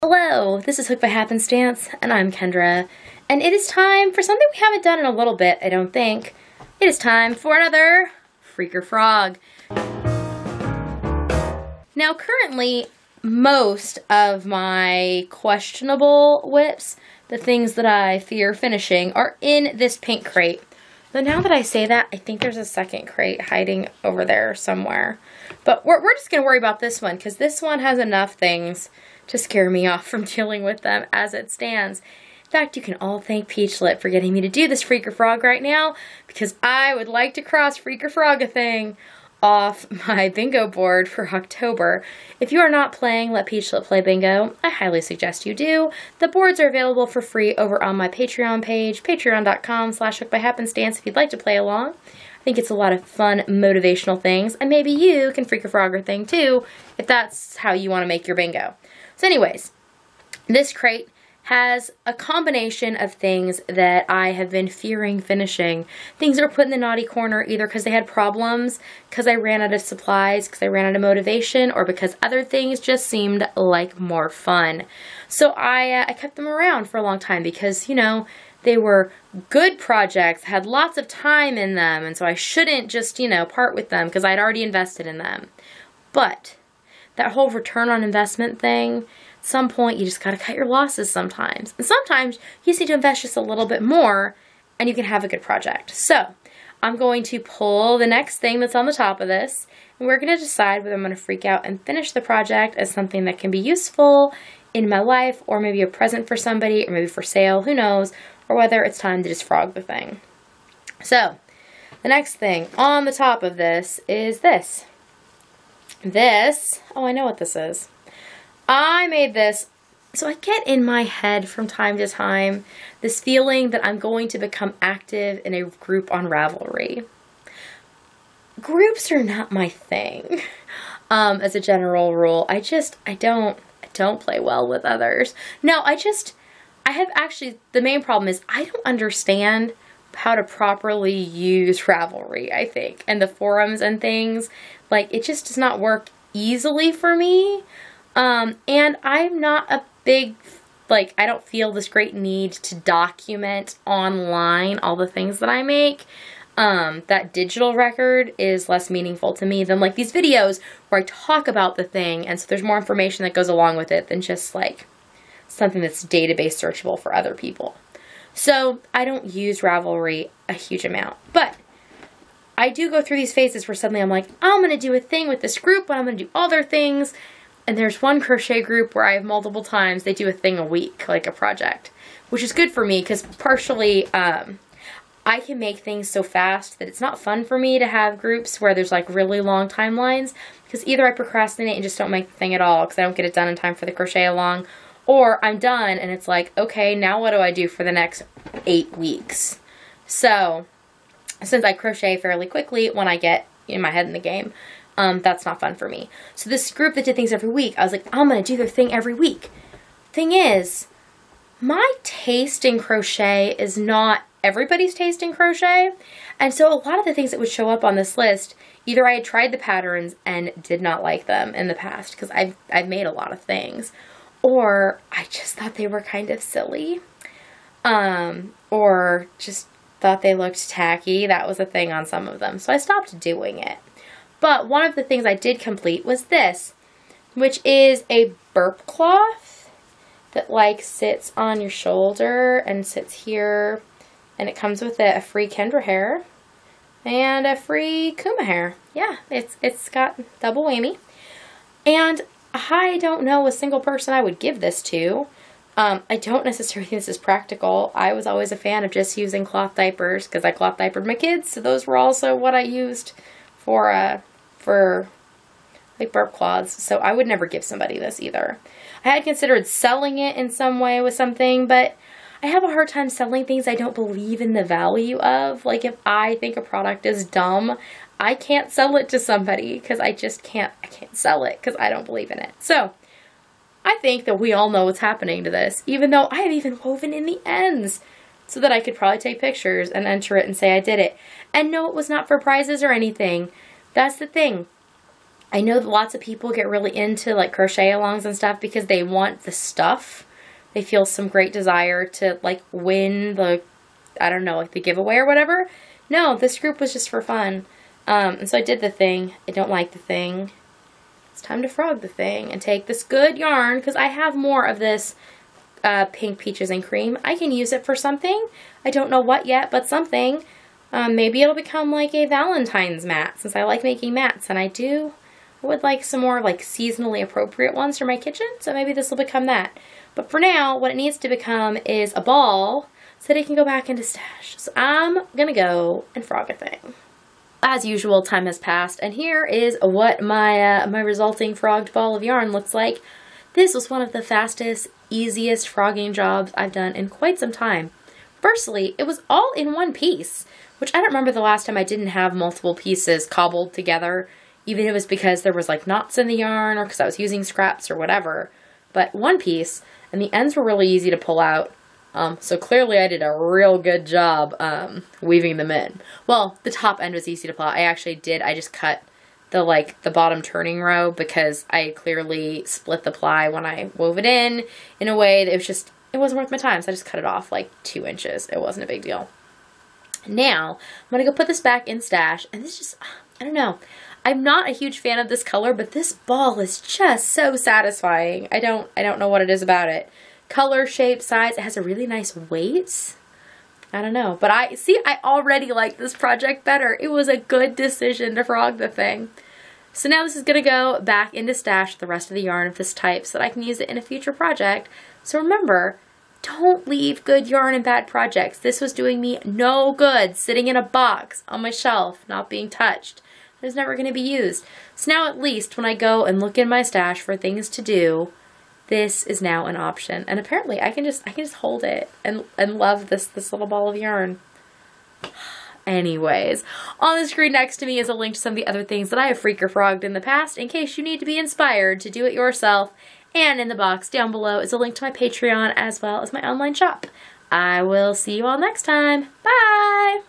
Hello, this is Hooked by Happenstance, and I'm Kendra, and it is time for something we haven't done in a little bit, I don't think. It is time for another Freaker Frog. Now, currently, most of my questionable whips, the things that I fear finishing, are in this pink crate. Though now that I say that, I think there's a second crate hiding over there somewhere. But we're just going to worry about this one, because this one has enough things to scare me off from dealing with them as it stands. In fact, you can all thank Peachlet for getting me to do this Freaker Frog right now, because I would like to cross Freaker Frog-a-thing off my bingo board for October. If you are not playing Let Peachlet Play Bingo, I highly suggest you do. The boards are available for free over on my Patreon page, patreon.com/HookedByHappenstance if you'd like to play along. I think it's a lot of fun, motivational things, and maybe you can Freaker Frog a thing too, if that's how you want to make your bingo. So anyways, this crate has a combination of things that I have been fearing finishing. Things that were put in the naughty corner either because they had problems, because I ran out of supplies, because I ran out of motivation, or because other things just seemed like more fun. So I kept them around for a long time because, you know, they were good projects, had lots of time in them, and so I shouldn't just, you know, part with them because I'd already invested in them. But that whole return on investment thing, at some point you just gotta cut your losses sometimes. And sometimes you just need to invest just a little bit more and you can have a good project. So I'm going to pull the next thing that's on the top of this, and we're gonna decide whether I'm gonna freak out and finish the project as something that can be useful in my life, or maybe a present for somebody, or maybe for sale, who knows, or whether it's time to just frog the thing. So the next thing on the top of this is this. Oh, I know what this is. I made this, so I get in my head from time to time this feeling that I'm going to become active in a group on Ravelry. Groups are not my thing, as a general rule. I don't play well with others. No, I have actually, the main problem is I don't understand how to properly use Ravelry, I think, and the forums and things. Like, it just does not work easily for me, and I'm not a big, like, I don't feel this great need to document online all the things that I make. That digital record is less meaningful to me than, like, these videos where I talk about the thing, and so there's more information that goes along with it than just, like, something that's database searchable for other people. So I don't use Ravelry a huge amount, but I do go through these phases where suddenly I'm like, I'm going to do a thing with this group, and I'm going to do all their things. And there's one crochet group where I have multiple times, they do a thing a week, like a project, which is good for me because partially I can make things so fast that it's not fun for me to have groups where there's like really long timelines, because either I procrastinate and just don't make the thing at all because I don't get it done in time for the crochet along, or I'm done and it's like, okay, now what do I do for the next 8 weeks? So since I crochet fairly quickly when I get in my head in the game, that's not fun for me. So this group that did things every week, I was like, I'm going to do their thing every week. Thing is, my taste in crochet is not everybody's taste in crochet. And so a lot of the things that would show up on this list, either I had tried the patterns and did not like them in the past, because I've made a lot of things, or I just thought they were kind of silly, or just thought they looked tacky. That was a thing on some of them, so I stopped doing it. But one of the things I did complete was this, which is a burp cloth that like sits on your shoulder and sits here, and it comes with a free Kendra hair and a free Kuma hair. Yeah, it's got double whammy, and I don't know a single person I would give this to. I don't necessarily think this is practical. I was always a fan of just using cloth diapers because I cloth diapered my kids, so those were also what I used for like burp cloths. So I would never give somebody this either. I had considered selling it in some way with something, but I have a hard time selling things I don't believe in the value of. Like, if I think a product is dumb, I can't sell it to somebody because I can't sell it because I don't believe in it. So I think that we all know what's happening to this, even though I have even woven in the ends so that I could probably take pictures and enter it and say I did it. And no, it was not for prizes or anything. That's the thing. I know that lots of people get really into like crochet alongs and stuff because they want the stuff. They feel some great desire to like win the, I don't know, like the giveaway or whatever. No, this group was just for fun. And so I did the thing. I don't like the thing. It's time to frog the thing and take this good yarn because I have more of this pink peaches and cream. I can use it for something. I don't know what yet, but something. Maybe it'll become like a Valentine's mat since I like making mats, and I would like some more like seasonally appropriate ones for my kitchen, so maybe this will become that. But for now, what it needs to become is a ball so that it can go back into stash. So I'm gonna go and frog a thing. As usual, time has passed, and here is what my my resulting frogged ball of yarn looks like. This was one of the fastest, easiest frogging jobs I've done in quite some time. Firstly, it was all in one piece, which I don't remember the last time I didn't have multiple pieces cobbled together, even if it was because there was like knots in the yarn or because I was using scraps or whatever. But one piece, and the ends were really easy to pull out. So clearly I did a real good job weaving them in. Well, the top end was easy to pull out. I just cut the bottom turning row because I clearly split the ply when I wove it in a way that it wasn't worth my time. So I just cut it off like 2 inches. It wasn't a big deal. Now, I'm going to go put this back in stash, and this just, I don't know. I'm not a huge fan of this color, but this ball is just so satisfying. I don't know what it is about it. Color, shape, size, it has a really nice weight. I don't know, but I already like this project better. It was a good decision to frog the thing. So now this is going to go back into stash the rest of the yarn of this type so that I can use it in a future project. So remember, don't leave good yarn in bad projects. This was doing me no good, sitting in a box on my shelf, not being touched. It was never going to be used. So now at least when I go and look in my stash for things to do, this is now an option. And apparently I can just hold it and love this little ball of yarn. Anyways, on the screen next to me is a link to some of the other things that I have freaker frogged in the past in case you need to be inspired to do it yourself. And in the box down below is a link to my Patreon as well as my online shop. I will see you all next time. Bye!